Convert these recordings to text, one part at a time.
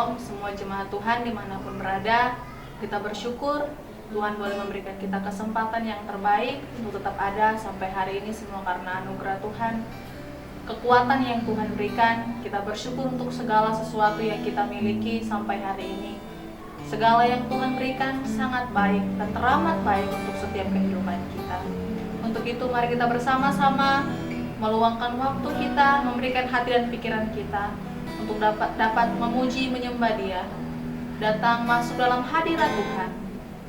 Shalom semua jemaat Tuhan dimanapun berada. Kita bersyukur Tuhan boleh memberikan kita kesempatan yang terbaik untuk tetap ada sampai hari ini, semua karena anugerah Tuhan, kekuatan yang Tuhan berikan. Kita bersyukur untuk segala sesuatu yang kita miliki sampai hari ini. Segala yang Tuhan berikan sangat baik dan teramat baik untuk setiap kehidupan kita. Untuk itu mari kita bersama-sama meluangkan waktu kita, memberikan hati dan pikiran kita untuk dapat memuji, menyembah Dia, datang masuk dalam hadirat Tuhan,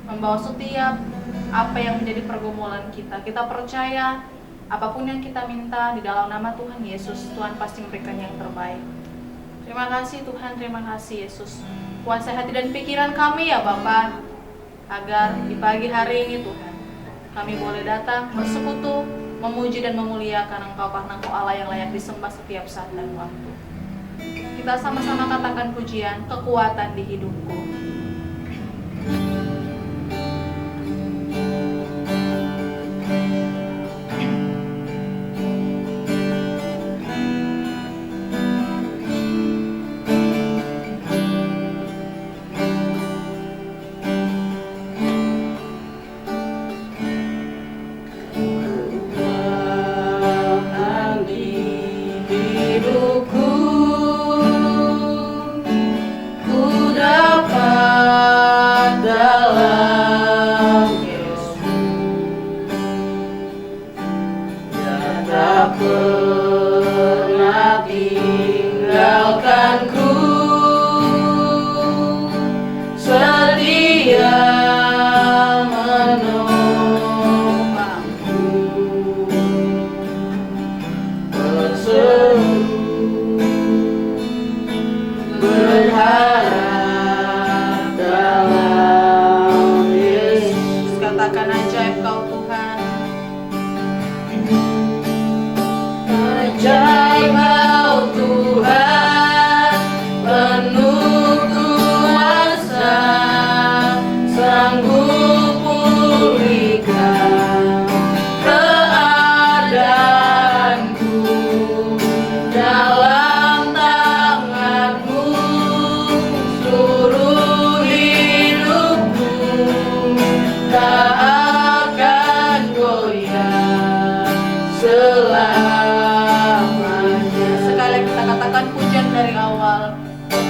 membawa setiap apa yang menjadi pergumulan kita. Kita percaya apapun yang kita minta di dalam nama Tuhan Yesus, Tuhan pasti memberikan yang terbaik. Terima kasih Tuhan, terima kasih Yesus. Kuasai hati dan pikiran kami ya Bapa, agar di pagi hari ini Tuhan, kami boleh datang bersekutu, memuji dan memuliakan Engkau, karena Engkau Allah yang layak disembah setiap saat dan waktu. Kita sama-sama katakan pujian, kekuatan di hidupku.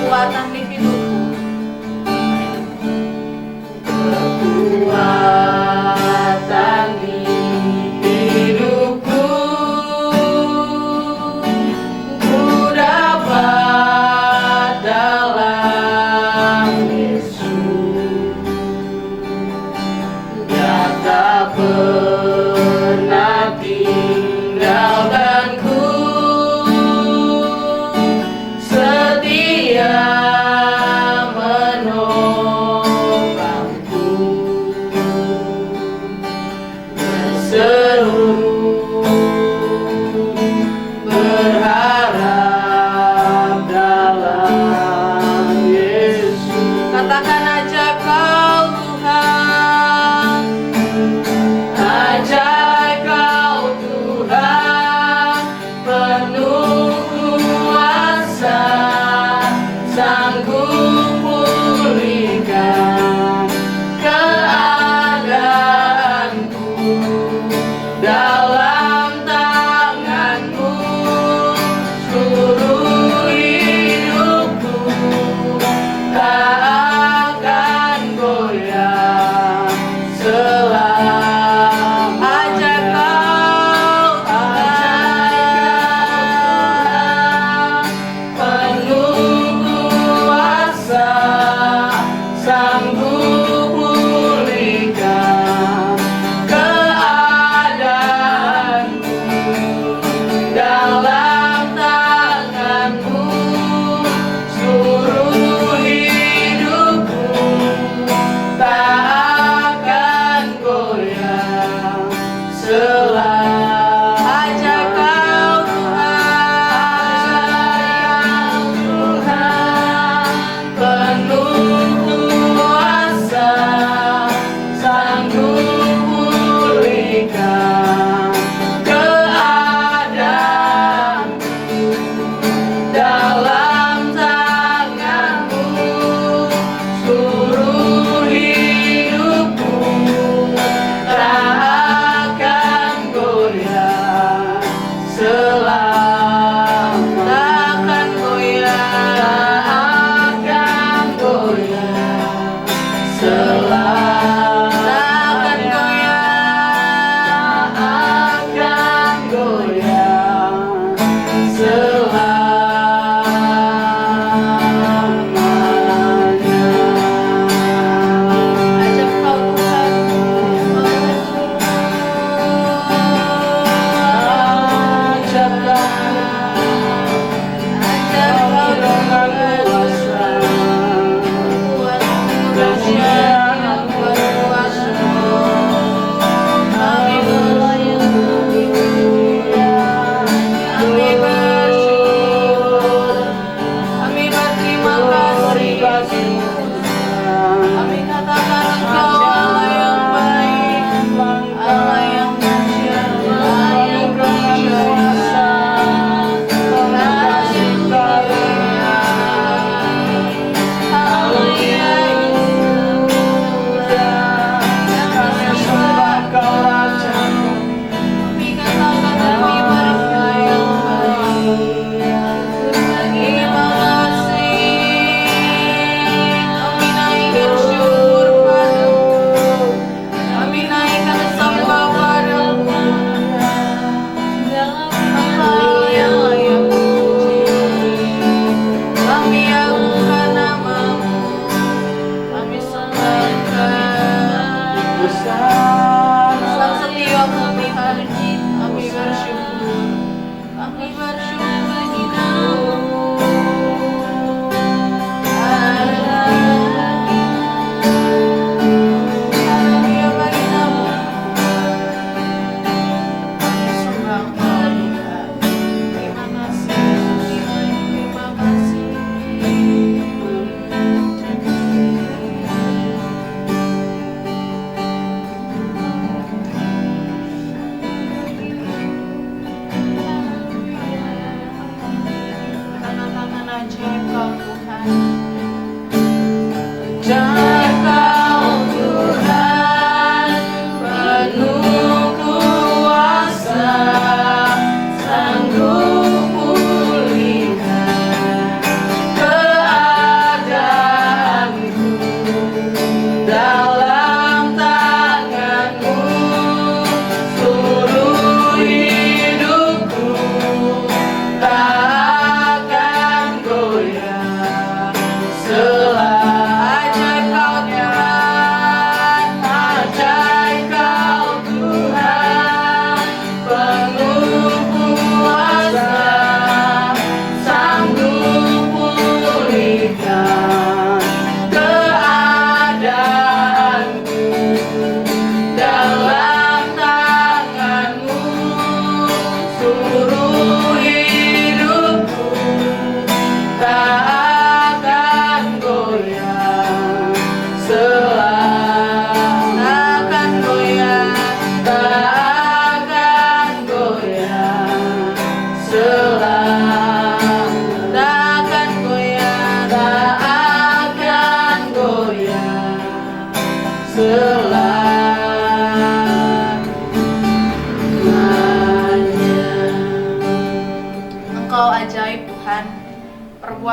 Kekuatan di hidupku, kekuatan di hidupku, ku dapat dalam Yesus. Dia tak pernah tinggalkanku, sanggup pulihkan keadaan.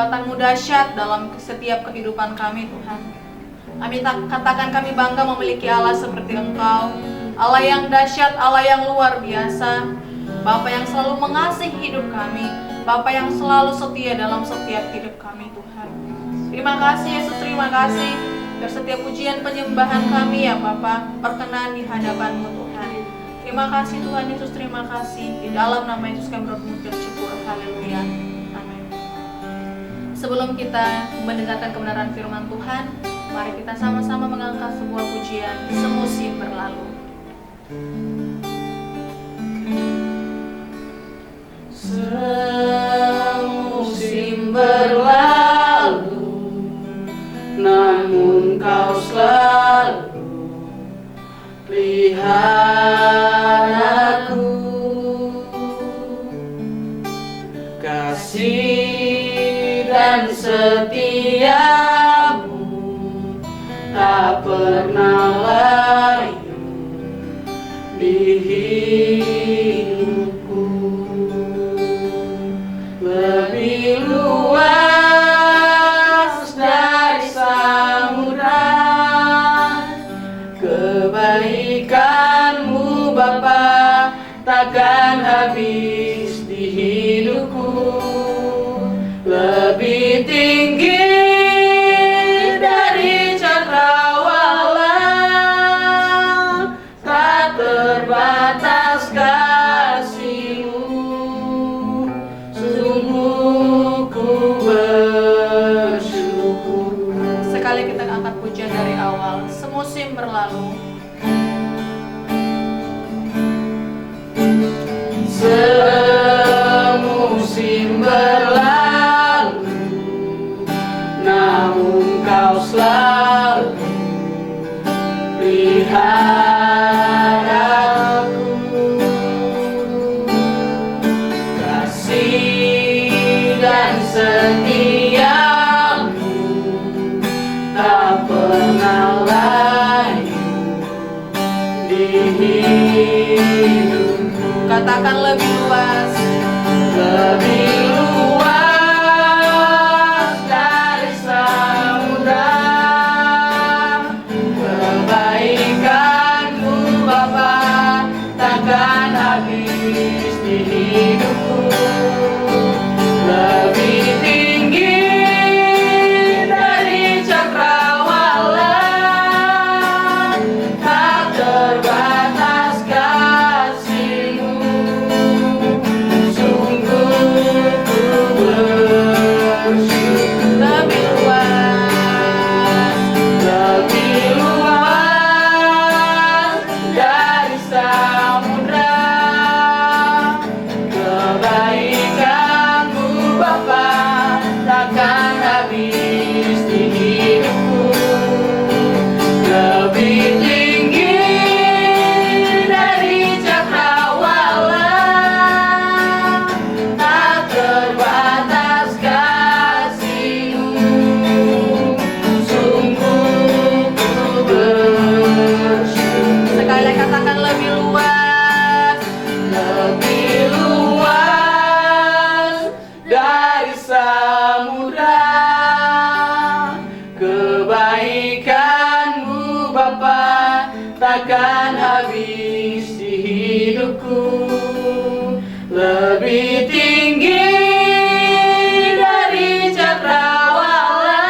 perbuatan-Mu dahsyat dalam setiap kehidupan kami Tuhan. Kami katakan kami bangga memiliki Allah seperti Engkau, Allah yang dahsyat, Allah yang luar biasa, Bapa yang selalu mengasihi hidup kami, Bapa yang selalu setia dalam setiap hidup kami Tuhan. Terima kasih Yesus, terima kasih. Biar setiap pujian penyembahan kami ya Bapa berkenan di hadapan-Mu Tuhan. Terima kasih Tuhan Yesus, terima kasih. Di dalam nama Yesus kami bersyukur. Haleluya. Amin. Sebelum kita mendengarkan kebenaran firman Tuhan, mari kita sama-sama mengangkat sebuah pujian Semusim Berlalu. Semusim berlalu, namun Kau selalu pelihara aku. Kasih dan setiamu tak pernah layu di hidupku. Lebih luas dari samudra kebaikan-Mu Bapa takkan habis di hidupku. Lebih tinggi dari cakrawala, tak terbatas kasih-Mu. Sungguh ku bersyukur. Sekali kita angkat pujian dari awal. Semusim berlalu. Semusim berlalu, namun Kau selalu pelihara aku. Kasih dan setia-Mu tak pernah layu di hidupku. Katakan lebih luas. Lebih luas dari samudra kebaikan-Mu Bapa takkan habis di hidupku. Lebih tinggi dari cakrawala, tak terbatas kasih-Mu. Sungguh ku bersyukur. Lebih luas. Lebih luas dari samudra kebaikan-Mu Bapa takkan habis di hidupku. Lebih tinggi dari cakrawala, tak terbatas kasih-Mu. Sungguh ku bersyukur. Sekali lagi katakan lebih luas. Lebih luas dari samudra kebaikan-Mu Bapa takkan habis di hidupku. Lebih tinggi dari cakrawala,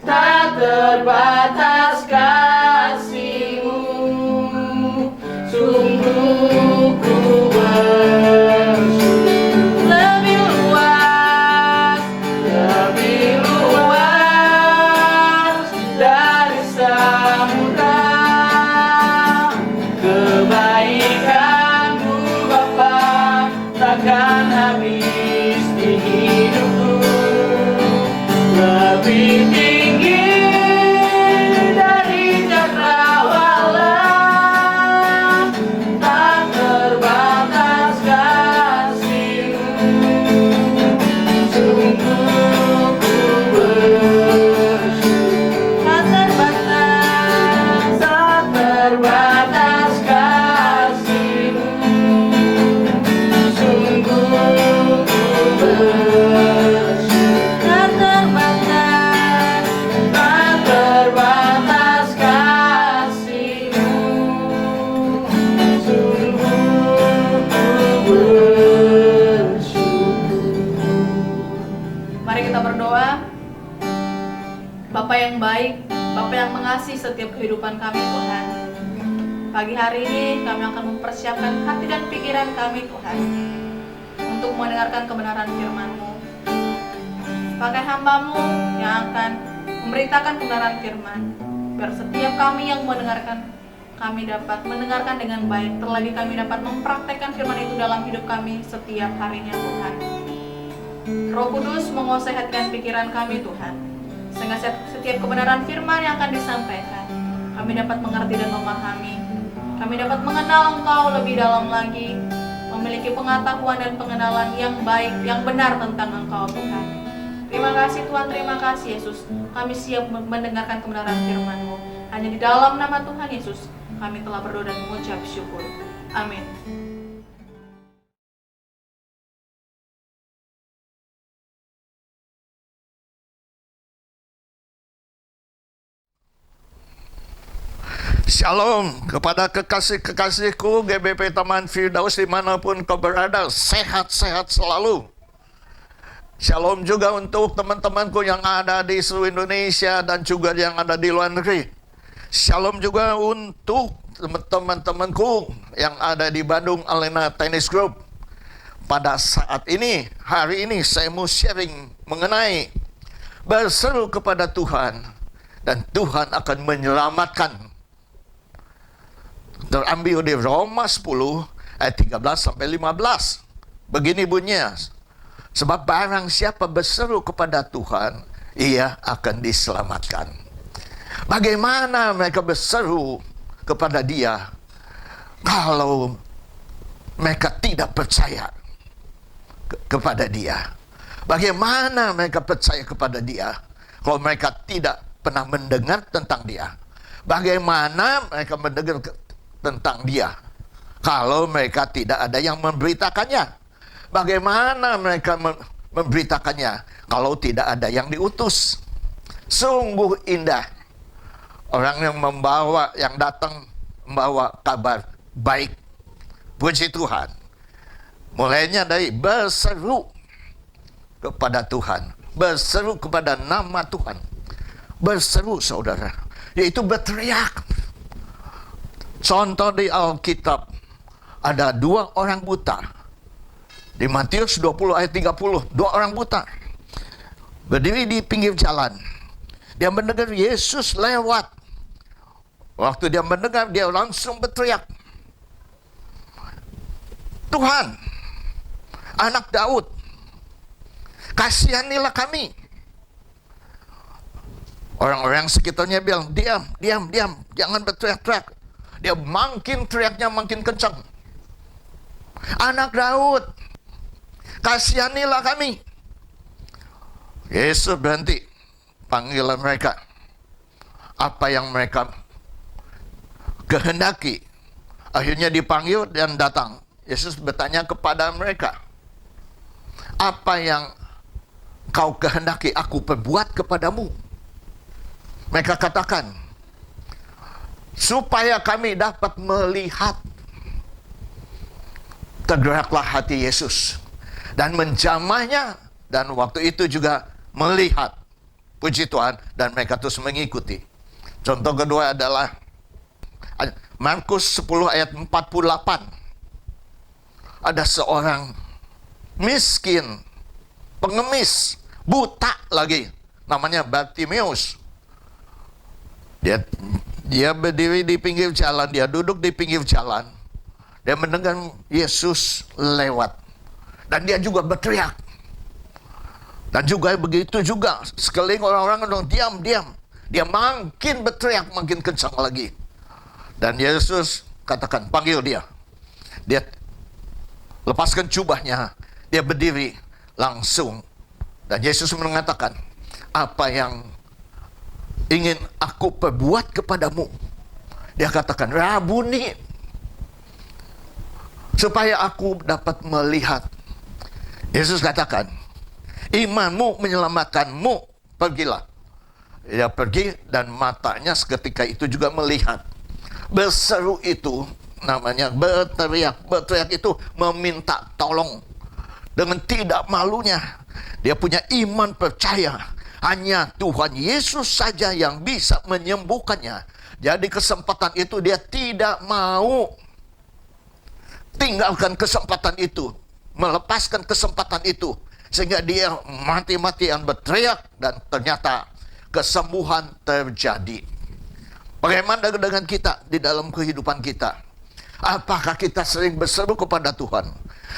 tak terbatas kasih-Mu. Sungguh ku bersyukur. Lebih luas. Lebih luas dari samudra kebaikan yang mengasihi setiap kehidupan kami Tuhan. Pagi hari ini kami akan mempersiapkan hati dan pikiran kami Tuhan untuk mendengarkan kebenaran firman-Mu. Pakai hamba-Mu yang akan memberitakan kebenaran firman, biar setiap kami yang mendengarkan, kami dapat mendengarkan dengan baik, terlebih kami dapat mempraktekkan firman itu dalam hidup kami setiap harinya Tuhan. Roh Kudus menguasai hati dan pikiran kami Tuhan, sehingga setiap kebenaran firman yang akan disampaikan, kami dapat mengerti dan memahami. Kami dapat mengenal Engkau lebih dalam lagi, memiliki pengetahuan dan pengenalan yang baik, yang benar tentang Engkau Tuhan. Terima kasih Tuhan, terima kasih Yesus. Kami siap mendengarkan kebenaran firman-Mu. Hanya di dalam nama Tuhan Yesus, kami telah berdoa dan mengucap syukur. Amin. Shalom kepada kekasih-kekasihku GBP Taman Firdaus dimanapun kau berada, sehat-sehat selalu. Shalom juga untuk teman-temanku yang ada di seluruh Indonesia dan juga yang ada di luar negeri. Shalom juga untuk teman-temanku yang ada di Bandung Alena Tennis Group. Pada saat ini, hari ini saya mau sharing mengenai berseru kepada Tuhan dan Tuhan akan menyelamatkan. Terambil di Roma 10 ayat 13 sampai 15. Begini bunyinya, sebab barang siapa berseru kepada Tuhan, ia akan diselamatkan. Bagaimana mereka berseru kepada Dia kalau mereka tidak percaya kepada Dia? Bagaimana mereka percaya kepada Dia kalau mereka tidak pernah mendengar tentang Dia? Bagaimana mereka mendengar tentang Dia kalau mereka tidak ada yang memberitakannya? Bagaimana mereka memberitakannya kalau tidak ada yang diutus? Sungguh indah orang yang datang membawa kabar baik. Puji Tuhan. Mulainya dari berseru kepada Tuhan, berseru kepada nama Tuhan. Berseru saudara, yaitu berteriak. Contoh di Alkitab, ada 2 orang buta. Di Matius 20 ayat 30, 2 orang buta berdiri di pinggir jalan. Dia mendengar Yesus lewat. Waktu dia mendengar, dia langsung berteriak, Tuhan, Anak Daud, kasihanilah kami. Orang-orang sekitarnya bilang, diam, jangan berteriak-teriak. Dia makin teriaknya makin kencang. Anak Daud, kasihanilah kami. Yesus berhenti, panggil mereka. Apa yang mereka kehendaki. Akhirnya dipanggil dan datang. Yesus bertanya kepada mereka, apa yang kau kehendaki aku perbuat kepadamu? Mereka katakan, supaya kami dapat melihat. Tergeraklah hati Yesus dan menjamahnya, dan waktu itu juga melihat. Puji Tuhan, dan mereka terus mengikuti. Contoh kedua adalah Markus 10 ayat 48. Ada seorang miskin, pengemis, buta lagi, namanya Bartimeus. Dia berdiri di pinggir jalan, dia duduk di pinggir jalan. Dia mendengar Yesus lewat. Dan dia juga berteriak. Dan juga begitu juga, sekeliling orang-orang bilang, diam. Dia makin berteriak, makin kencang lagi. Dan Yesus katakan, panggil dia. Dia lepaskan jubahnya, dia berdiri langsung. Dan Yesus mengatakan, apa yang ingin aku perbuat kepadamu? Dia katakan, Rabuni, supaya aku dapat melihat. Yesus katakan, imanmu menyelamatkanmu, pergilah. Dia pergi dan matanya seketika itu juga melihat. Berseru itu namanya berteriak. Berteriak itu meminta tolong. Dengan tidak malunya, dia punya iman percaya Hanya Tuhan Yesus saja yang bisa menyembuhkannya. Jadi kesempatan itu dia tidak mau tinggalkan kesempatan itu, melepaskan kesempatan itu, sehingga dia mati-matian berteriak dan ternyata kesembuhan terjadi. Bagaimana dengan kita di dalam kehidupan kita? Apakah kita sering berseru kepada Tuhan?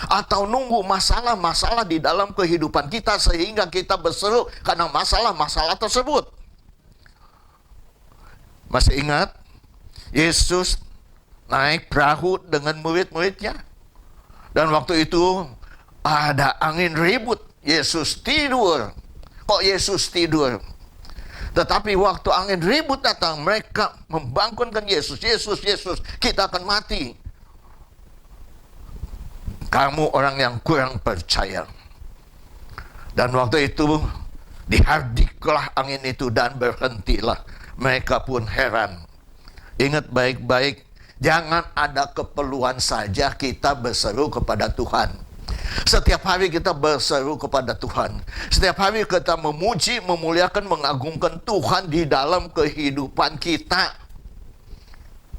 Atau nunggu masalah-masalah di dalam kehidupan kita sehingga kita berseru karena masalah-masalah tersebut? Masih ingat? Yesus naik perahu dengan murid-muridnya. Dan waktu itu ada angin ribut. Yesus tidur. Kok Yesus tidur? Tetapi waktu angin ribut datang, mereka membangunkan Yesus. Yesus, Yesus, kita akan mati. Kamu orang yang kurang percaya. Dan waktu itu dihardiklah angin itu dan berhentilah. Mereka pun heran. Ingat baik-baik, jangan ada keperluan saja kita berseru kepada Tuhan. Setiap hari kita berseru kepada Tuhan. Setiap hari kita memuji, memuliakan, mengagungkan Tuhan di dalam kehidupan kita.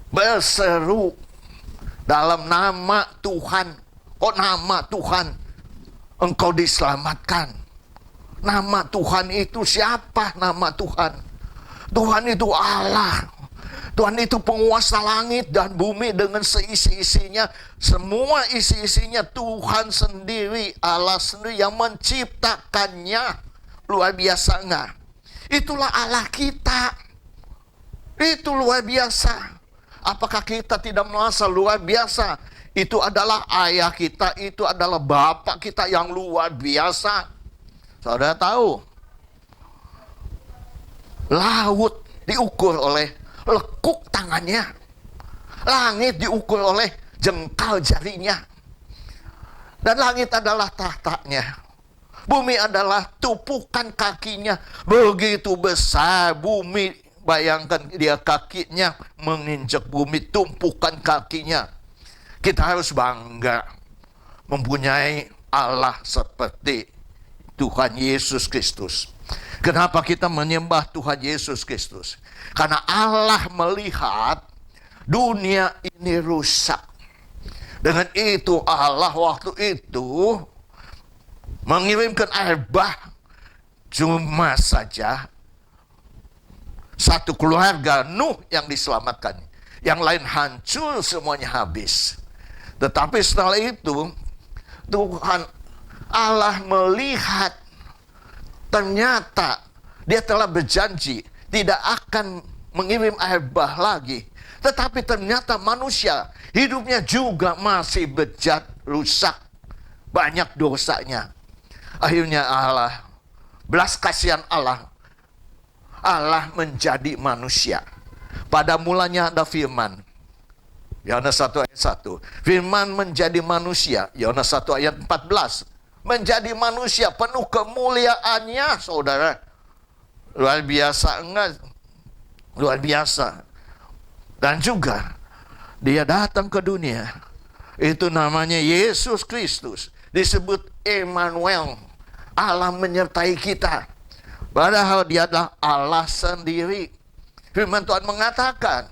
Berseru dalam nama Tuhan. Kok nama Tuhan? Engkau diselamatkan. Nama Tuhan itu siapa? Nama Tuhan. Tuhan itu Allah. Tuhan itu penguasa langit dan bumi dengan seisi-isinya. Semua isi-isinya Tuhan sendiri, Allah sendiri yang menciptakannya. Luar biasa enggak? Itulah Allah kita. Itu luar biasa. Apakah kita tidak merasa luar biasa? Itu adalah ayah kita, itu adalah bapak kita yang luar biasa. Saudara tahu? Laut diukur oleh lekuk tangannya. Langit diukur oleh jengkal jarinya. Dan langit adalah tahtanya. Bumi adalah tumpukan kakinya. Begitu besar bumi. Bayangkan dia kakinya menginjak bumi, tumpukan kakinya. Kita harus bangga mempunyai Allah seperti Tuhan Yesus Kristus. Kenapa kita menyembah Tuhan Yesus Kristus? Karena Allah melihat dunia ini rusak. Dengan itu Allah waktu itu mengirimkan air bah. Cuma saja satu keluarga Nuh yang diselamatkan. Yang lain hancur, semuanya habis. Tetapi setelah itu Tuhan Allah melihat ternyata dia telah berjanji tidak akan mengirim air bah lagi. Tetapi ternyata manusia hidupnya juga masih bejat, rusak. Banyak dosanya. Akhirnya Allah, belas kasihan Allah menjadi manusia. Pada mulanya ada firman. Yohanes 1 ayat 1. Firman menjadi manusia. Yohanes 1 ayat 14. Menjadi manusia penuh kemuliaannya, saudara. Luar biasa enggak? Luar biasa. Dan juga dia datang ke dunia. Itu namanya Yesus Kristus. Disebut Emmanuel. Allah menyertai kita. Padahal dia adalah Allah sendiri. Firman Tuhan mengatakan,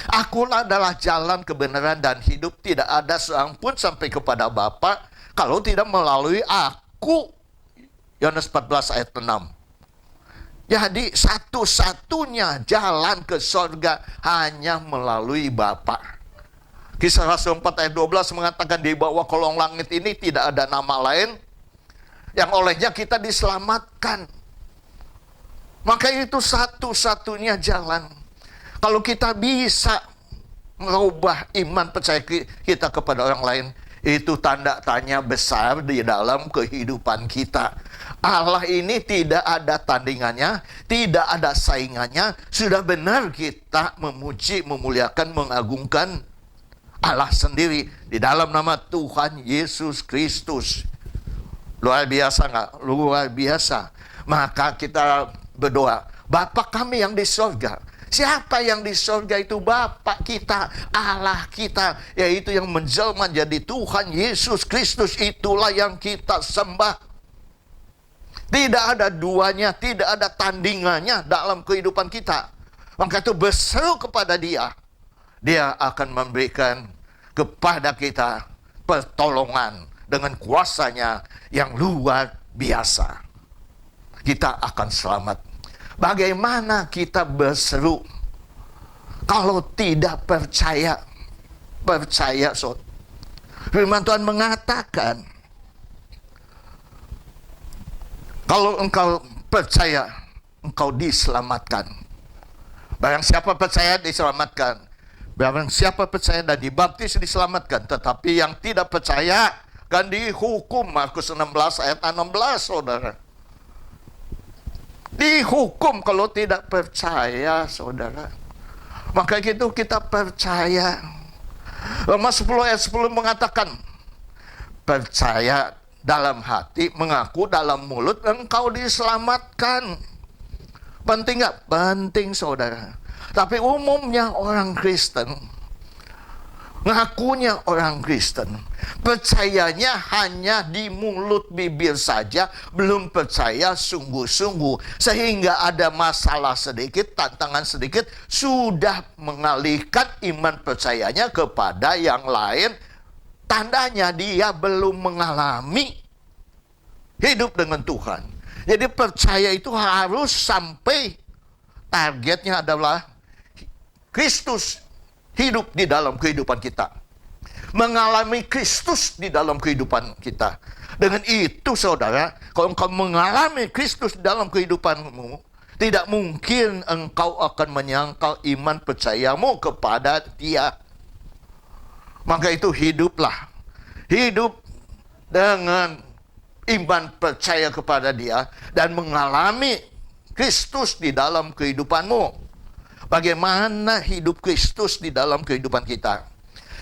Akulah adalah jalan kebenaran dan hidup. Tidak ada seorang pun sampai kepada Bapa kalau tidak melalui aku. Yohanes 14 ayat 6. Jadi satu-satunya jalan ke surga hanya melalui Bapa. Kisah Rasul 4 ayat 12 mengatakan di bawah kolong langit ini tidak ada nama lain yang olehnya kita diselamatkan. Maka itu satu-satunya jalan. Kalau kita bisa merubah iman percaya kita kepada orang lain, itu tanda tanya besar di dalam kehidupan kita. Allah ini tidak ada tandingannya, tidak ada saingannya. Sudah benar kita memuji, memuliakan, mengagungkan Allah sendiri di dalam nama Tuhan Yesus Kristus. Luar biasa nggak? Luar biasa. Maka kita berdoa, Bapa kami yang di surga. Siapa yang di surga itu? Bapa kita, Allah kita, yaitu yang menjelma jadi Tuhan Yesus Kristus. Itulah yang kita sembah. Tidak ada duanya, tidak ada tandingannya dalam kehidupan kita. Maka itu berseru kepada Dia. Dia akan memberikan kepada kita pertolongan dengan kuasanya yang luar biasa. Kita akan selamat. Bagaimana kita berseru kalau tidak percaya? Percaya, saudara. Firman Tuhan mengatakan, kalau engkau percaya, engkau diselamatkan. Barang siapa percaya diselamatkan. Barang siapa percaya dan dibaptis diselamatkan. Tetapi yang tidak percaya akan dihukum. Markus 16 ayat 16, saudara. Dihukum kalau tidak percaya, saudara. Maka itu kita percaya. Roma 10 ayat 10 mengatakan, percaya dalam hati, mengaku dalam mulut, engkau diselamatkan. Penting nggak? Penting, saudara. Tapi umumnya orang Kristen, ngakunya orang Kristen, percayanya hanya di mulut bibir saja, belum percaya sungguh-sungguh. Sehingga ada masalah sedikit, tantangan sedikit, sudah mengalihkan iman percayanya kepada yang lain. Tandanya dia belum mengalami hidup dengan Tuhan. Jadi percaya itu harus sampai targetnya adalah Kristus hidup di dalam kehidupan kita. Mengalami Kristus di dalam kehidupan kita. Dengan itu, saudara, kalau engkau mengalami Kristus di dalam kehidupanmu, tidak mungkin engkau akan menyangkal iman percayamu kepada Dia. Maka itu hiduplah. Hidup dengan iman percaya kepada Dia dan mengalami Kristus di dalam kehidupanmu. Bagaimana hidup Kristus di dalam kehidupan kita?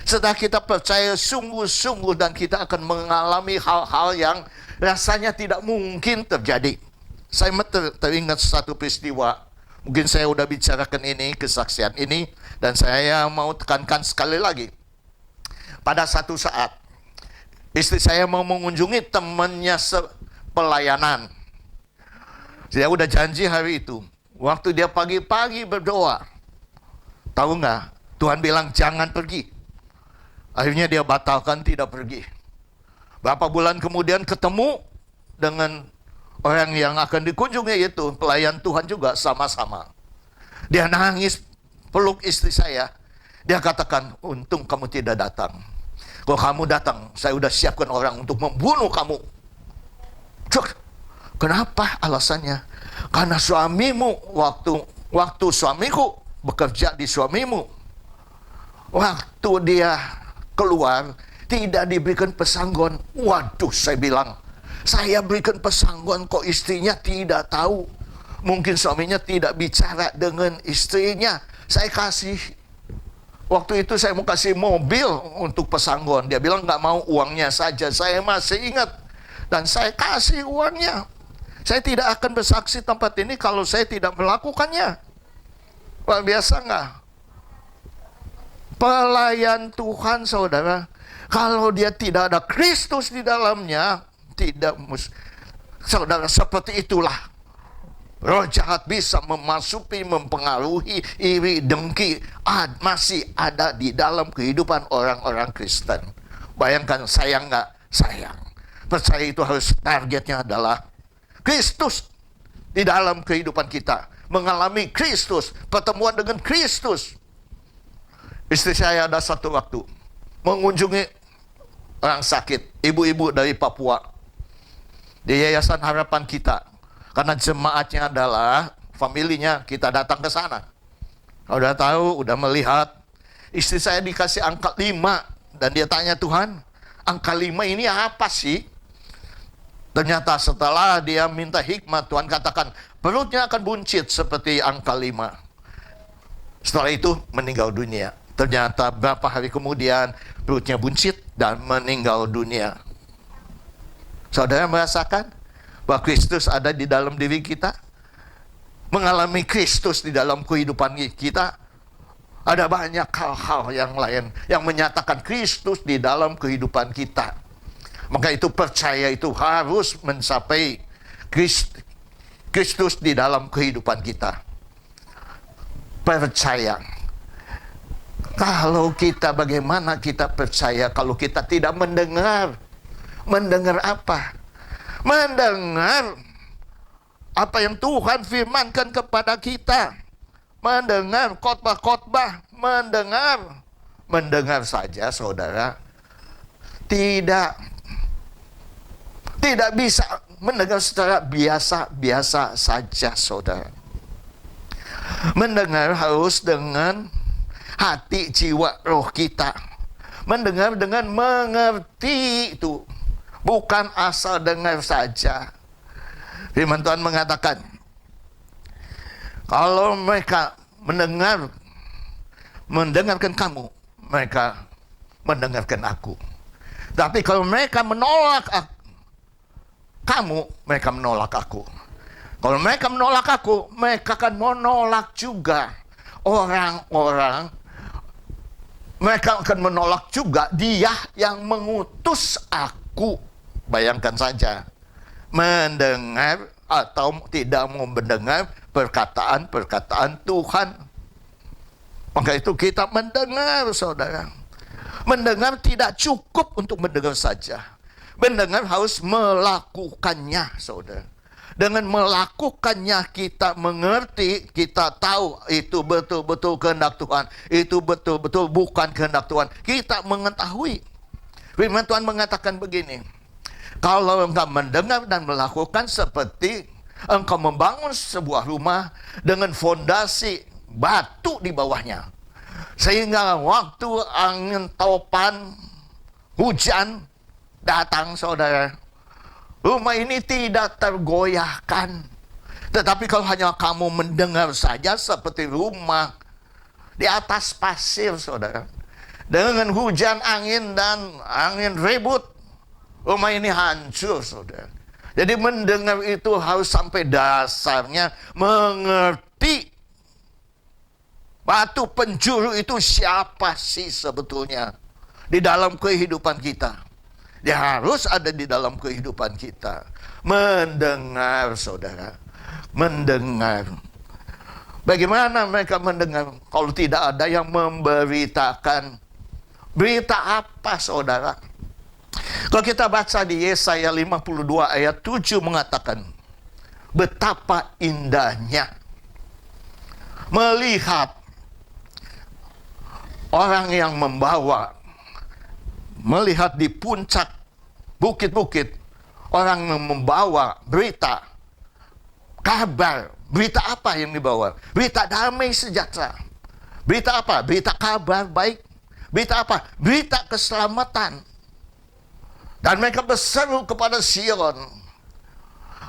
Setelah kita percaya sungguh-sungguh dan kita akan mengalami hal-hal yang rasanya tidak mungkin terjadi. Saya teringat satu peristiwa. Mungkin saya sudah bicarakan ini, kesaksian ini, dan saya mau tekankan sekali lagi. Pada satu saat, istri saya mau mengunjungi temannya pelayanan. Dia udah janji hari itu. Waktu dia pagi-pagi berdoa, tahu nggak? Tuhan bilang jangan pergi. Akhirnya dia batalkan, tidak pergi. Berapa bulan kemudian ketemu dengan orang yang akan dikunjungi itu, pelayan Tuhan juga sama-sama. Dia nangis, peluk istri saya. Dia katakan, untung kamu tidak datang. Kalau kamu datang, saya udah siapkan orang untuk membunuh kamu. Kenapa alasannya? Karena suamimu, waktu suamiku bekerja di suamimu, waktu dia keluar, tidak diberikan pesanggon. Waduh, saya bilang, saya berikan pesanggon kok istrinya tidak tahu. Mungkin suaminya tidak bicara dengan istrinya. Saya kasih, waktu itu saya mau kasih mobil untuk pesanggon. Dia bilang nggak mau, uangnya saja. Saya masih ingat. Dan saya kasih uangnya. Saya tidak akan bersaksi tempat ini kalau saya tidak melakukannya. Luar biasa nggak? Pelayan Tuhan, saudara, kalau dia tidak ada Kristus di dalamnya, saudara, seperti itulah roh jahat bisa memasuki, mempengaruhi, iri, dengki, masih ada di dalam kehidupan orang-orang Kristen. Bayangkan, sayang nggak? Sayang. Percaya itu harus targetnya adalah Kristus di dalam kehidupan kita. Mengalami Kristus, pertemuan dengan Kristus. Istri saya ada satu waktu mengunjungi orang sakit, ibu-ibu dari Papua, di Yayasan Harapan Kita. Karena jemaatnya adalah familinya, kita datang ke sana. Udah tahu, udah melihat. Istri saya dikasih angka 5. Dan dia tanya, Tuhan, angka 5 ini apa sih? Ternyata setelah dia minta hikmat, Tuhan katakan, perutnya akan buncit seperti angka 5. Setelah itu meninggal dunia. Ternyata berapa hari kemudian perutnya buncit dan meninggal dunia. Saudara merasakan bahwa Kristus ada di dalam diri kita? Mengalami Kristus di dalam kehidupan kita? Ada banyak hal-hal yang lain yang menyatakan Kristus di dalam kehidupan kita. Maka itu percaya itu harus mencapai Kristus di dalam kehidupan kita. Percaya. Kalau kita, bagaimana kita percaya kalau kita tidak mendengar? Mendengar apa? Mendengar apa yang Tuhan firmankan kepada kita. Mendengar khotbah-khotbah, mendengar saja, saudara. Tidak bisa mendengar secara biasa saja, saudara. Mendengar harus dengan hati, jiwa, roh kita. Mendengar dengan mengerti itu. Bukan asal dengar saja. Firman Tuhan mengatakan, kalau mereka mendengarkan kamu, mereka mendengarkan aku. Tapi kalau mereka menolak kamu, mereka menolak aku. Kalau mereka menolak aku, mereka akan menolak juga orang-orang. Mereka akan menolak juga Dia yang mengutus aku. Bayangkan saja, mendengar atau tidak mau mendengar perkataan-perkataan Tuhan. Maka itu kita mendengar, saudara. Mendengar tidak cukup untuk mendengar saja. Mendengar harus melakukannya, saudara. Dengan melakukannya kita mengerti, kita tahu itu betul-betul kehendak Tuhan. Itu betul-betul bukan kehendak Tuhan. Kita mengetahui. Firman Tuhan mengatakan begini. Kalau engkau mendengar dan melakukan seperti engkau membangun sebuah rumah dengan fondasi batu di bawahnya. Sehingga waktu angin topan, hujan datang, saudara, rumah ini tidak tergoyahkan. Tetapi kalau hanya kamu mendengar saja seperti rumah di atas pasir, saudara. Dengan hujan, angin, dan angin ribut, rumah ini hancur, saudara. Jadi mendengar itu harus sampai dasarnya, mengerti batu penjuru itu siapa sih sebetulnya di dalam kehidupan kita. Dia harus ada di dalam kehidupan kita. Mendengar, saudara. Mendengar. Bagaimana mereka mendengar kalau tidak ada yang memberitakan? Berita apa, saudara? Kalau kita baca di Yesaya 52 ayat 7 mengatakan, betapa indahnya melihat orang yang melihat di puncak bukit-bukit, orang yang membawa berita, kabar. Berita apa yang dibawa? Berita damai sejahtera. Berita apa? Berita kabar baik. Berita apa? Berita keselamatan. Dan mereka berseru kepada Sion,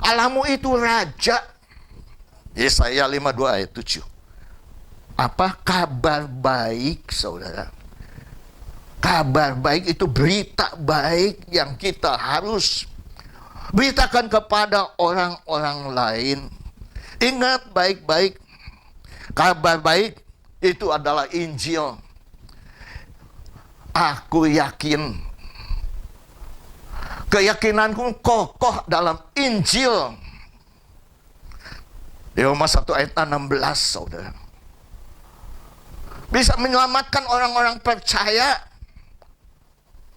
Allahmu itu Raja. Yesaya 52 ayat 7. Apa? Kabar baik, saudara. Kabar baik itu berita baik yang kita harus beritakan kepada orang-orang lain. Ingat baik-baik, kabar baik itu adalah Injil. Aku yakin, keyakinanku kokoh dalam Injil. Di Roma 1 ayat 16, saudara. Bisa menyelamatkan orang-orang percaya.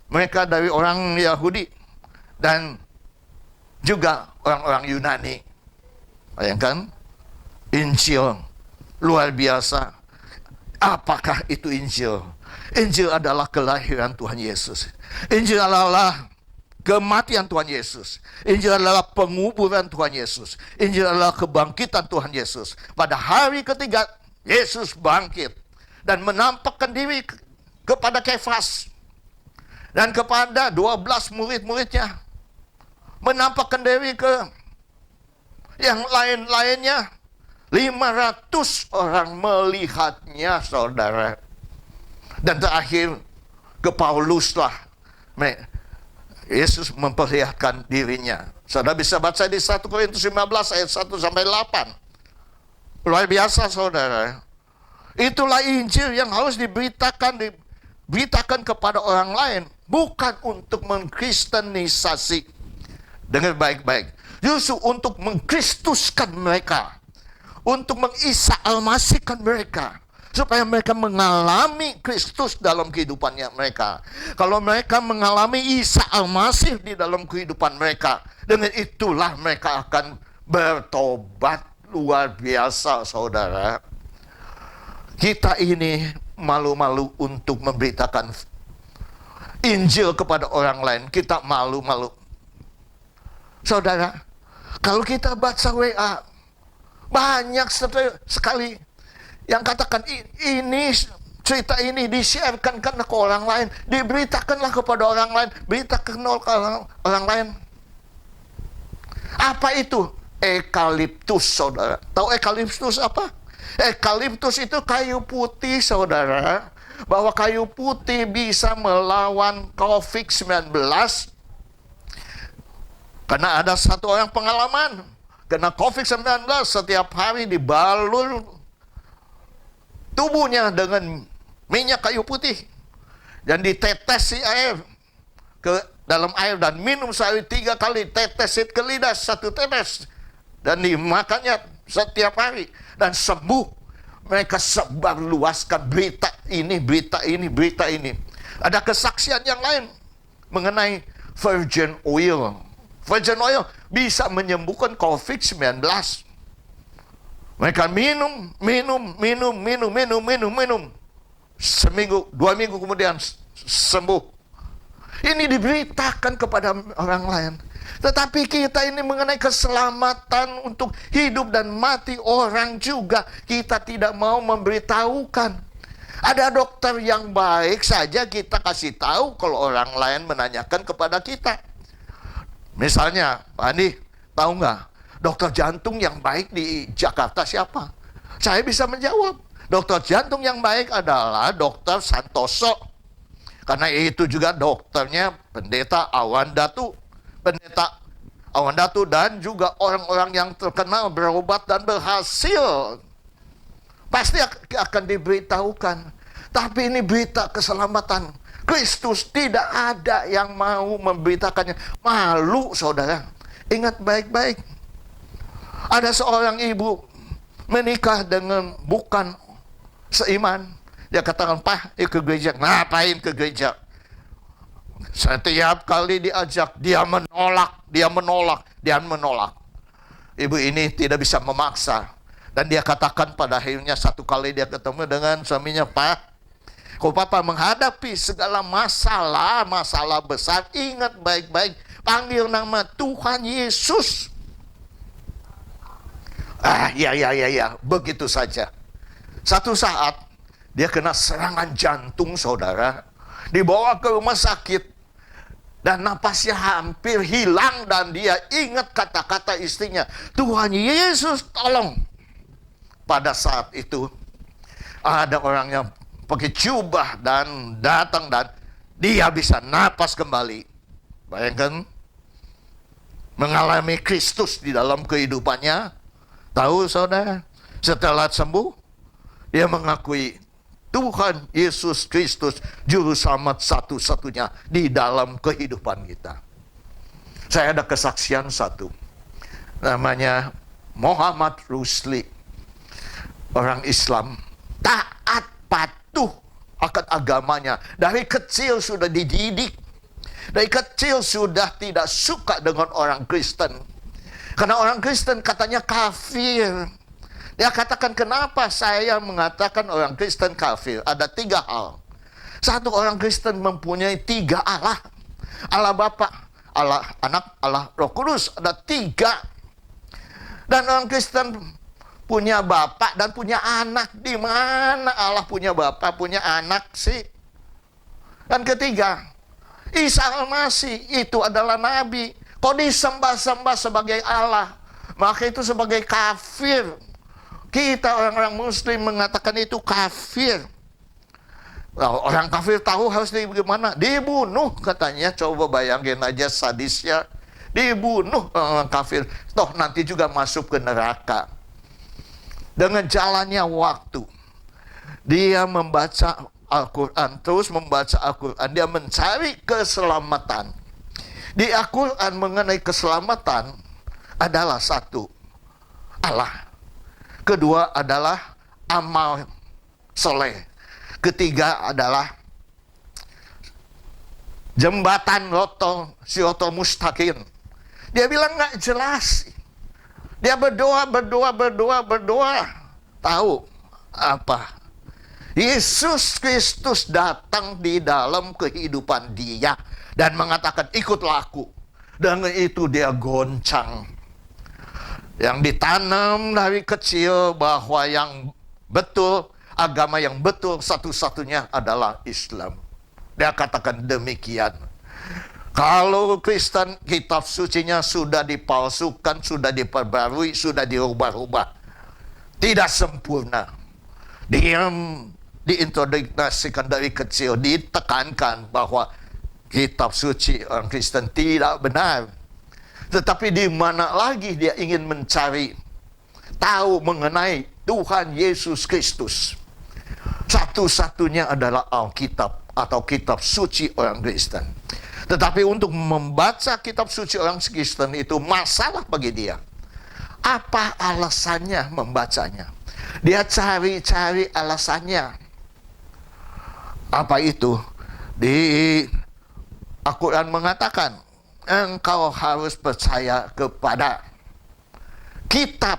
Mereka dari orang Yahudi dan juga orang-orang Yunani. Bayangkan, Injil luar biasa. Apakah itu Injil? Injil adalah kelahiran Tuhan Yesus. Injil adalah kematian Tuhan Yesus. Injil adalah penguburan Tuhan Yesus. Injil adalah kebangkitan Tuhan Yesus. Pada hari ketiga, Yesus bangkit dan menampakkan diri kepada Kefas dan kepada 12 murid-muridnya. Menampakkan diri ke yang lain-lainnya. 500 orang melihatnya, saudara. Dan terakhir ke Paulus lah Yesus memperlihatkan dirinya. Saudara bisa baca di 1 Korintus 15 ayat 1 sampai 8. Luar biasa, saudara. Itulah Injil yang harus diberitakan kepada orang lain, bukan untuk mengkristenisasi. Dengar baik-baik. Justru untuk mengkristuskan mereka, untuk mengisa almasihkan mereka, supaya mereka mengalami Kristus dalam kehidupannya mereka. Kalau mereka mengalami Isa Al-Masih di dalam kehidupan mereka, dengan itulah mereka akan bertobat luar biasa, saudara. Kita ini malu-malu untuk memberitakan Injil kepada orang lain. Kita malu-malu. Saudara, kalau kita baca WA, banyak sekali yang katakan ini cerita ini di-sharekan ke orang lain, diberitakanlah kepada orang lain, beritakan ke orang lain. Apa itu? Eukaliptus, saudara. Tahu eukaliptus apa? Eukaliptus itu kayu putih, saudara. Bahwa kayu putih bisa melawan COVID-19. Karena ada satu orang pengalaman kena COVID-19, setiap hari dibalur tubuhnya dengan minyak kayu putih dan ditetesi air ke dalam air dan minum sehari 3 kali, tetes ke lidah 1 tetes dan dimakannya setiap hari dan sembuh. Mereka sebar luaskan berita ini, berita ini, berita ini. Ada kesaksian yang lain mengenai virgin oil. Virgin oil bisa menyembuhkan COVID-19. Mereka minum. Seminggu, 2 minggu kemudian sembuh. Ini diberitakan kepada orang lain. Tetapi kita ini mengenai keselamatan untuk hidup dan mati orang juga kita tidak mau memberitahukan. Ada dokter yang baik saja kita kasih tahu kalau orang lain menanyakan kepada kita. Misalnya, Pak Andi, tahu nggak dokter jantung yang baik di Jakarta siapa? Saya bisa menjawab. Dokter jantung yang baik adalah Dokter Santoso. Karena itu juga dokternya Pendeta Awan Datu. Pendeta Awan Datu dan juga orang-orang yang terkenal berobat dan berhasil. Pasti akan diberitahukan. Tapi ini berita keselamatan. Kristus tidak ada yang mau memberitakannya. Malu, saudara. Ingat baik-baik. Ada seorang ibu menikah dengan bukan seiman. Dia katakan, Pak, ke gereja. Ngapain ke gereja? Setiap kali diajak, dia menolak. Ibu ini tidak bisa memaksa. Dan dia katakan pada akhirnya satu kali dia ketemu dengan suaminya, Pak, kalau Papa menghadapi segala masalah besar, ingat baik-baik, panggil nama Tuhan Yesus. Ya, begitu saja. Satu saat, dia kena serangan jantung, saudara. Dibawa ke rumah sakit. Dan napasnya hampir hilang. Dan dia ingat kata-kata istrinya, Tuhan Yesus, tolong. Pada saat itu, ada orang yang pakai jubah dan datang dan dia bisa napas kembali. Bayangkan, mengalami Kristus di dalam kehidupannya. Tahu saudara, setelah sembuh, dia mengakui Tuhan Yesus Kristus Juru Selamat satu-satunya di dalam kehidupan kita. Saya ada kesaksian satu. Namanya Muhammad Rusli. Orang Islam. Taat, patuh akan agamanya. Dari kecil sudah dididik. Dari kecil sudah tidak suka dengan orang Kristen. Karena orang Kristen katanya kafir. Dia katakan, kenapa saya mengatakan orang Kristen kafir? Ada 3 hal. Satu, orang Kristen mempunyai 3 Allah. Allah Bapa, Allah Anak, Allah Roh Kudus. Ada 3. Dan orang Kristen punya Bapa dan punya anak. Di mana Allah punya Bapa, punya anak sih? Dan ketiga, Isa Al-Masih itu adalah Nabi. Kok disembah-sembah sebagai Allah? Maka itu sebagai kafir. Kita orang-orang Muslim mengatakan itu kafir. Nah, orang kafir tahu harus bagaimana? Dibunuh katanya. Coba bayangin aja sadisnya. Dibunuh orang kafir. Toh nanti juga masuk ke neraka. Dengan jalannya waktu, dia membaca Al-Quran, terus membaca Al-Quran. Dia mencari keselamatan. Di Al-Quran mengenai keselamatan, adalah satu, Allah. Kedua adalah amal soleh. Ketiga adalah jembatan Siratal Mustaqim. Dia bilang nggak jelas. Dia berdoa. Tahu apa? Yesus Kristus datang di dalam kehidupan dia dan mengatakan, ikutlah aku. Dengan itu dia goncang. Yang ditanam dari kecil bahwa yang betul, agama yang betul satu-satunya adalah Islam. Dia katakan demikian. Kalau Kristen, kitab sucinya sudah dipalsukan, sudah diperbarui, sudah dirubah-rubah. Tidak sempurna. Dia diintroduksikan dari kecil, ditekankan bahwa kitab suci orang Kristen tidak benar. Tetapi di mana lagi dia ingin mencari tahu mengenai Tuhan Yesus Kristus? Satu-satunya adalah Alkitab atau kitab suci orang Kristen. Tetapi untuk membaca kitab suci orang Kristen itu masalah bagi dia. Apa alasannya membacanya? Dia cari-cari alasannya. Apa itu? Di Al-Quran mengatakan, engkau harus percaya kepada kitab,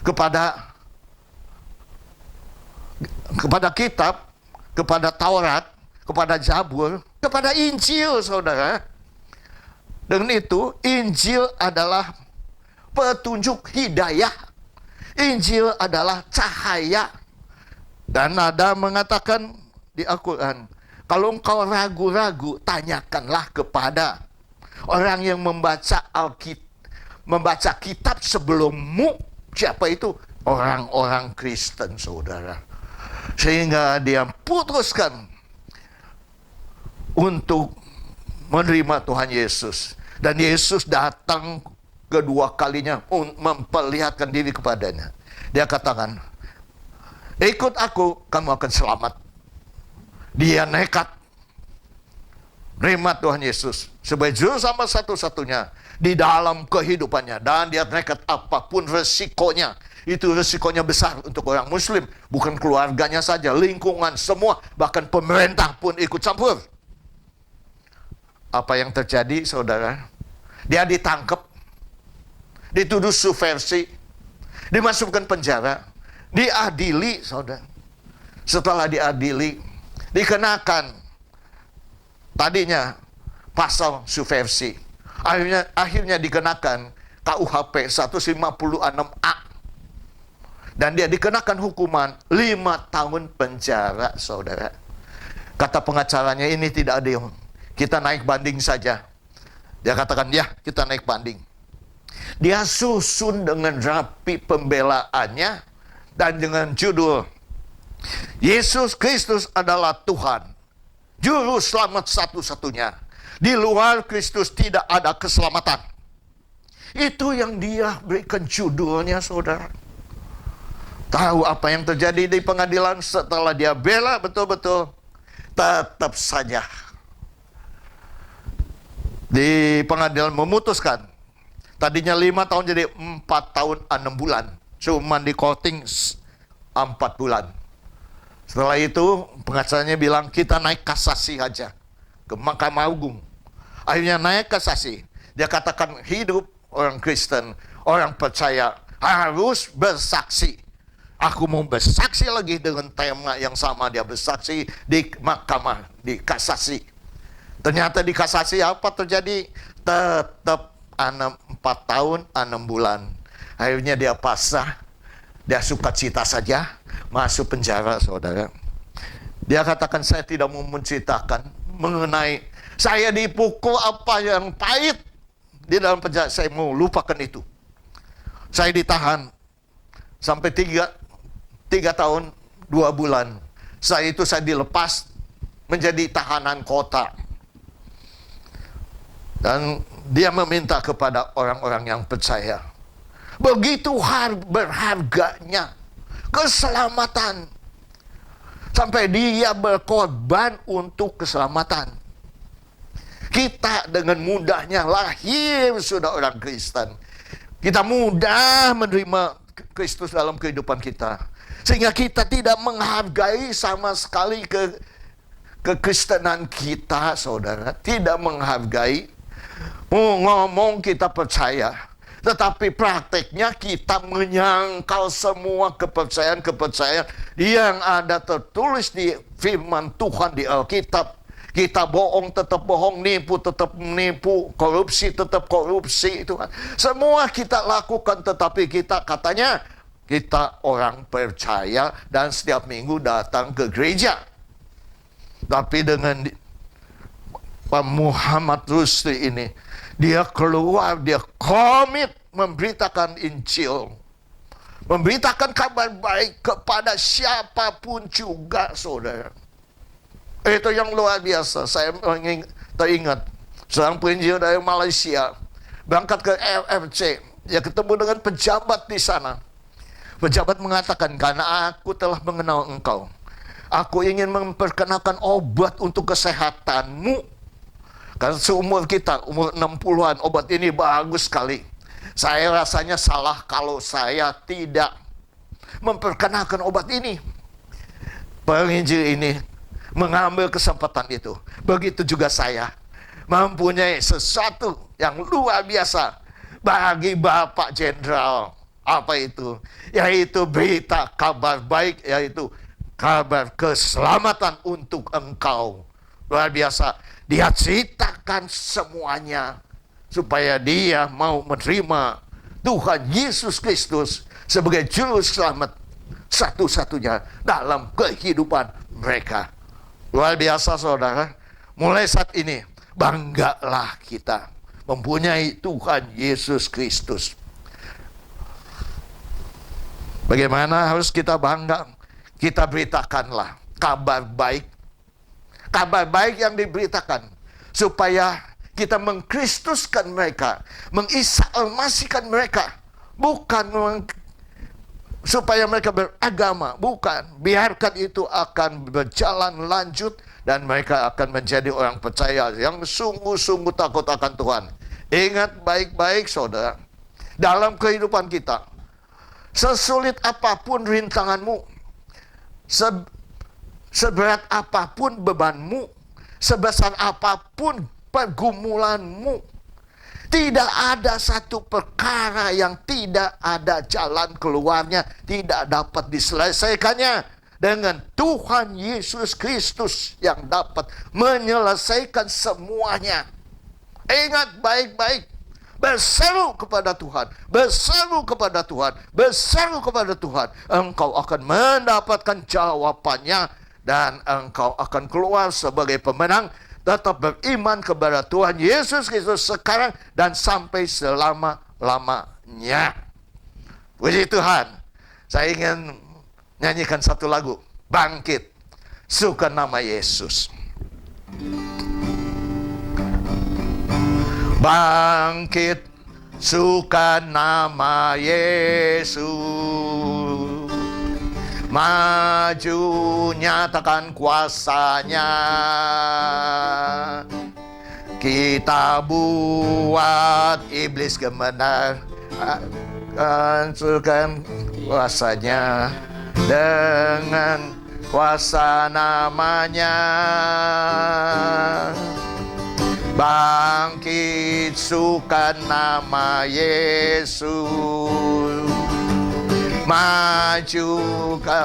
kepada kitab, kepada Taurat, kepada Zabur, kepada Injil, saudara. Dengan itu, Injil adalah petunjuk hidayah. Injil adalah cahaya. Dan ada mengatakan di Al-Quran, kalau engkau ragu-ragu, tanyakanlah kepada orang yang membaca membaca kitab sebelummu. Siapa itu? Orang-orang Kristen, saudara. Sehingga dia putuskan untuk menerima Tuhan Yesus. Dan Yesus datang kedua kalinya memperlihatkan diri kepadanya. Dia katakan, ikut aku, kamu akan selamat. Dia nekat menerima Tuhan Yesus sebagai juru selamat satu-satunya di dalam kehidupannya. Dan dia nekat apapun resikonya. Itu resikonya besar untuk orang Muslim. Bukan keluarganya saja, lingkungan semua, bahkan pemerintah pun ikut campur. Apa yang terjadi, saudara? Dia ditangkap, dituduh subversi, dimasukkan penjara, diadili, saudara. Setelah diadili, dikenakan tadinya pasal subversi. Akhirnya dikenakan KUHP 156A. Dan dia dikenakan hukuman 5 tahun penjara, saudara. Kata pengacaranya, ini tidak adil. Kita naik banding saja. Dia katakan, ya, kita naik banding. Dia susun dengan rapi pembelaannya dan dengan judul, Yesus Kristus adalah Tuhan, juru selamat satu-satunya. Di luar Kristus tidak ada keselamatan. Itu yang dia berikan judulnya, saudara. Tahu apa yang terjadi di pengadilan setelah dia bela betul-betul? Tetap saja di pengadilan memutuskan. Tadinya 5 tahun jadi 4 tahun 6 bulan. Cuman di courting 4 bulan. Setelah itu pengacaranya bilang, kita naik kasasi aja ke Mahkamah Agung. Akhirnya naik kasasi. Dia katakan hidup orang Kristen, orang percaya harus bersaksi. Aku mau bersaksi lagi dengan tema yang sama. Dia bersaksi di mahkamah, di kasasi. Ternyata di kasasi apa terjadi? Tetap 4 tahun 6 bulan. Akhirnya dia pasrah. Dia sukacita saja masuk penjara, saudara. Dia katakan, saya tidak mau menceritakan mengenai saya dipukul apa yang pahit di dalam penjara. Saya mau lupakan itu. Saya ditahan sampai 3 tahun 2 bulan. Saya dilepas menjadi tahanan kota. Dan dia meminta kepada orang-orang yang percaya. Begitu berharganya keselamatan. Sampai dia berkorban untuk keselamatan. Kita dengan mudahnya lahir sudah orang Kristen. Kita mudah menerima Kristus dalam kehidupan kita. Sehingga kita tidak menghargai sama sekali kekristenan kita, saudara. Tidak menghargai. Ngomong kita percaya. Tetapi prakteknya kita menyangkal semua kepercayaan-kepercayaan yang ada tertulis di firman Tuhan di Alkitab. Kita bohong tetap bohong, nipu tetap menipu, korupsi tetap korupsi. Itu kan semua kita lakukan, tetapi kita katanya kita orang percaya dan setiap minggu datang ke gereja. Tapi dengan Pak Muhammad Rusli ini, dia keluar, dia komit memberitakan Injil, memberitakan kabar baik kepada siapapun juga, saudara. Itu yang luar biasa. Saya teringat seorang penginjil dari Malaysia berangkat ke RRC. Dia ketemu dengan pejabat di sana. Pejabat mengatakan, karena aku telah mengenal engkau, aku ingin memperkenalkan obat untuk kesehatanmu. Karena seumur kita, umur 60-an, obat ini bagus sekali. Saya rasanya salah kalau saya tidak memperkenalkan obat ini. Penginjil ini mengambil kesempatan itu. Begitu juga saya mempunyai sesuatu yang luar biasa bagi Bapak Jenderal. Apa itu? Yaitu berita kabar baik, yaitu kabar keselamatan untuk engkau. Luar biasa. Dia ceritakan semuanya supaya dia mau menerima Tuhan Yesus Kristus sebagai juru selamat satu-satunya dalam kehidupan mereka. Luar biasa, saudara. Mulai saat ini banggalah kita mempunyai Tuhan Yesus Kristus. Bagaimana harus kita bangga? Kita beritakanlah kabar baik. Kabar baik yang diberitakan supaya kita mengkristuskan mereka, mengisa'almasihkan mereka, bukan supaya mereka beragama, bukan. Biarkan itu akan berjalan lanjut dan mereka akan menjadi orang percaya yang sungguh-sungguh takut akan Tuhan. Ingat baik-baik, saudara, dalam kehidupan kita, sesulit apapun rintanganmu, seberat apapun bebanmu, sebesar apapun pergumulanmu, tidak ada satu perkara yang tidak ada jalan keluarnya, tidak dapat diselesaikannya dengan Tuhan Yesus Kristus yang dapat menyelesaikan semuanya. Ingat baik-baik, berseru kepada Tuhan, berseru kepada Tuhan, berseru kepada Tuhan. Engkau akan mendapatkan jawabannya dan engkau akan keluar sebagai pemenang. Tetap beriman kepada Tuhan Yesus Kristus sekarang dan sampai selama-lamanya. Puji Tuhan. Saya ingin nyanyikan satu lagu, Bangkit, Suka Nama Yesus. Bangkit, suka nama Yesus. Maju nyatakan kuasanya. Kita buat iblis gemetar, hancurkan kuasanya dengan kuasa namanya. Bangkit suka nama Yesus. Maju ke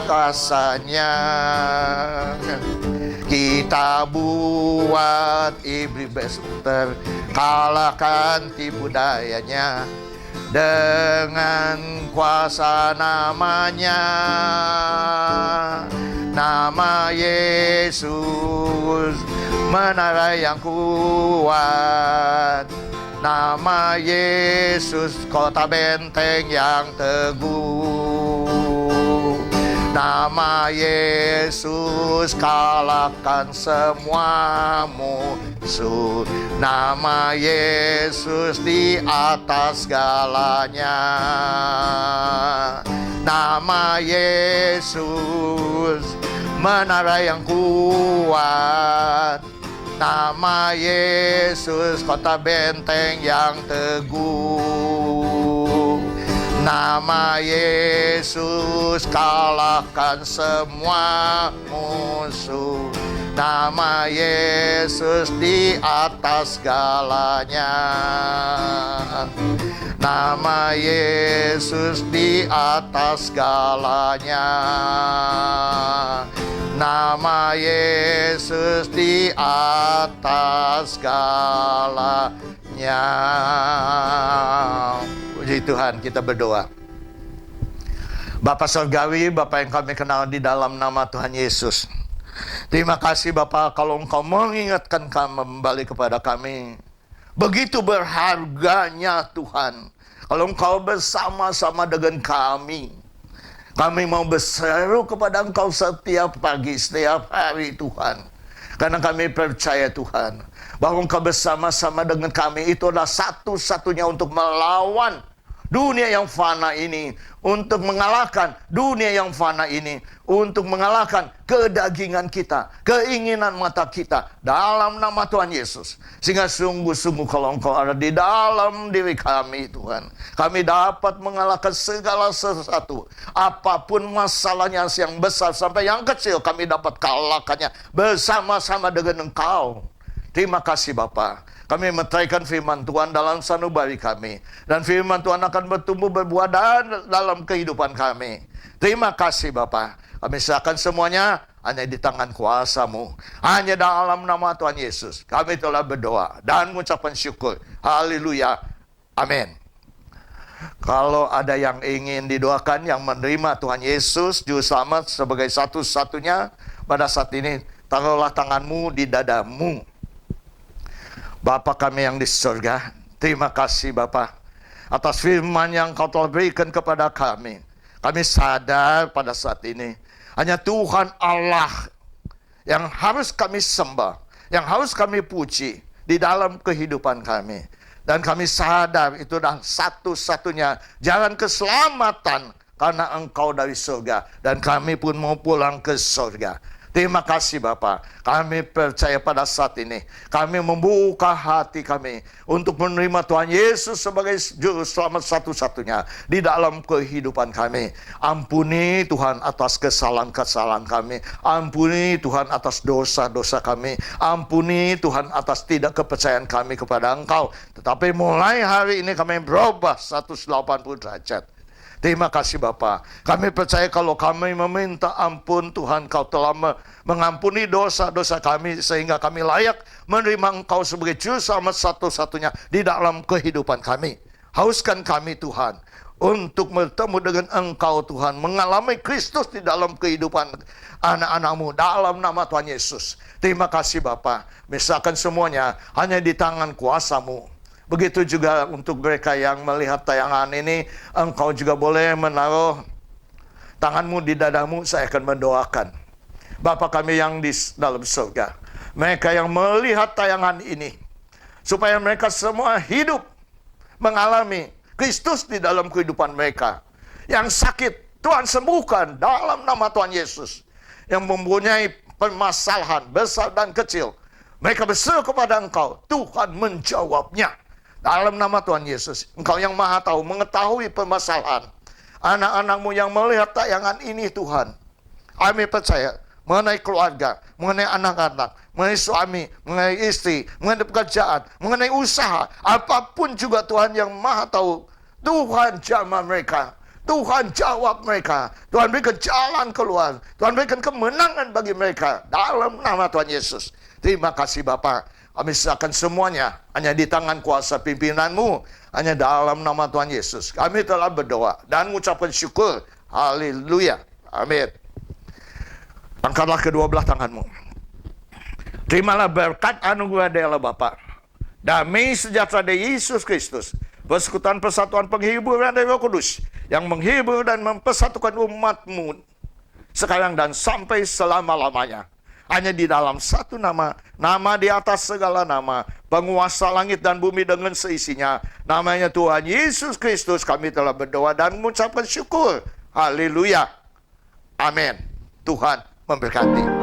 kuasanya. Kita buat iblis terkalahkan tipu dayanya dengan kuasa namanya. Nama Yesus menara yang kuat. Nama Yesus kota benteng yang teguh. Nama Yesus kalahkan semua musuh. Nama Yesus di atas segalanya. Nama Yesus menara yang kuat. Nama Yesus kota benteng yang teguh. Nama Yesus kalahkan semua musuh. Nama Yesus di atas segalanya. Nama Yesus di atas segalanya. Nama Yesus di atas segalanya. Puji Tuhan, kita berdoa. Bapa Surgawi, Bapa yang kami kenal di dalam nama Tuhan Yesus, terima kasih Bapa kalau Engkau mengingatkan kami kembali kepada kami. Begitu berharganya Tuhan kalau Engkau bersama-sama dengan kami. Kami mau berseru kepada Engkau setiap pagi, setiap hari Tuhan. Karena kami percaya Tuhan bahwa Engkau bersama-sama dengan kami. Itu adalah satu-satunya untuk melawan dunia yang fana ini, untuk mengalahkan dunia yang fana ini, untuk mengalahkan kedagingan kita, keinginan mata kita dalam nama Tuhan Yesus. Sehingga sungguh-sungguh kalau Engkau ada di dalam diri kami Tuhan, kami dapat mengalahkan segala sesuatu. Apapun masalahnya, yang besar sampai yang kecil, kami dapat kalahkannya bersama-sama dengan Engkau. Terima kasih Bapa. Kami meteraikan firman Tuhan dalam sanubari kami. Dan firman Tuhan akan bertumbuh berbuah dalam kehidupan kami. Terima kasih Bapa. Kami serahkan semuanya hanya di tangan kuasa-Mu. Hanya dalam nama Tuhan Yesus kami telah berdoa dan mengucapkan syukur. Haleluya. Amin. Kalau ada yang ingin didoakan, yang menerima Tuhan Yesus Juru Selamat sebagai satu-satunya, pada saat ini taruhlah tanganmu di dadamu. Bapa kami yang di surga, terima kasih Bapa atas firman yang Kau telah berikan kepada kami. Kami sadar pada saat ini hanya Tuhan Allah yang harus kami sembah, yang harus kami puji di dalam kehidupan kami. Dan kami sadar itu adalah satu-satunya jalan keselamatan, karena Engkau dari surga dan kami pun mau pulang ke surga. Terima kasih Bapa. Kami percaya pada saat ini kami membuka hati kami untuk menerima Tuhan Yesus sebagai Juru Selamat satu-satunya di dalam kehidupan kami. Ampuni Tuhan atas kesalahan-kesalahan kami. Ampuni Tuhan atas dosa-dosa kami. Ampuni Tuhan atas tidak kepercayaan kami kepada Engkau. Tetapi mulai hari ini kami berubah 180 derajat. Terima kasih Bapa. Kami percaya kalau kami meminta ampun, Tuhan Kau telah mengampuni dosa-dosa kami, sehingga kami layak menerima Engkau sebagai Juru Selamat satu-satunya di dalam kehidupan kami. Hauskan kami Tuhan untuk bertemu dengan Engkau Tuhan, mengalami Kristus di dalam kehidupan anak-anak-Mu dalam nama Tuhan Yesus. Terima kasih Bapa. Misalkan semuanya hanya di tangan kuasa-Mu. Begitu juga untuk mereka yang melihat tayangan ini, Engkau juga boleh menaruh tanganmu di dadamu. Saya akan mendoakan. Bapa kami yang di dalam surga, mereka yang melihat tayangan ini, supaya mereka semua hidup mengalami Kristus di dalam kehidupan mereka. Yang sakit, Tuhan sembuhkan dalam nama Tuhan Yesus. Yang mempunyai permasalahan besar dan kecil, mereka berseru kepada Engkau, Tuhan menjawabnya. Dalam nama Tuhan Yesus, Engkau yang Maha Tahu, mengetahui permasalahan anak-anak-Mu yang melihat tayangan ini Tuhan. Kami percaya mengenai keluarga, mengenai anak-anak, mengenai suami, mengenai istri, mengenai pekerjaan, mengenai usaha, apapun juga Tuhan yang Maha Tahu, Tuhan jamah mereka, Tuhan jawab mereka, Tuhan berikan jalan keluar, Tuhan berikan kemenangan bagi mereka dalam nama Tuhan Yesus. Terima kasih Bapa. Kami serahkan semuanya hanya di tangan kuasa pimpinan-Mu, hanya dalam nama Tuhan Yesus. Kami telah berdoa dan mengucapkan syukur. Haleluya. Amin. Angkatlah kedua belah tanganmu. Terimalah berkat anugerah dari Allah Bapa, damai sejahtera dari Yesus Kristus, persekutuan persatuan penghiburan dari Roh Kudus, yang menghibur dan mempersatukan umat-Mu sekarang dan sampai selama-lamanya. Hanya di dalam satu nama, nama di atas segala nama, penguasa langit dan bumi dengan seisinya, namanya Tuhan Yesus Kristus, kami telah berdoa dan mengucapkan syukur. Haleluya. Amin. Tuhan memberkati.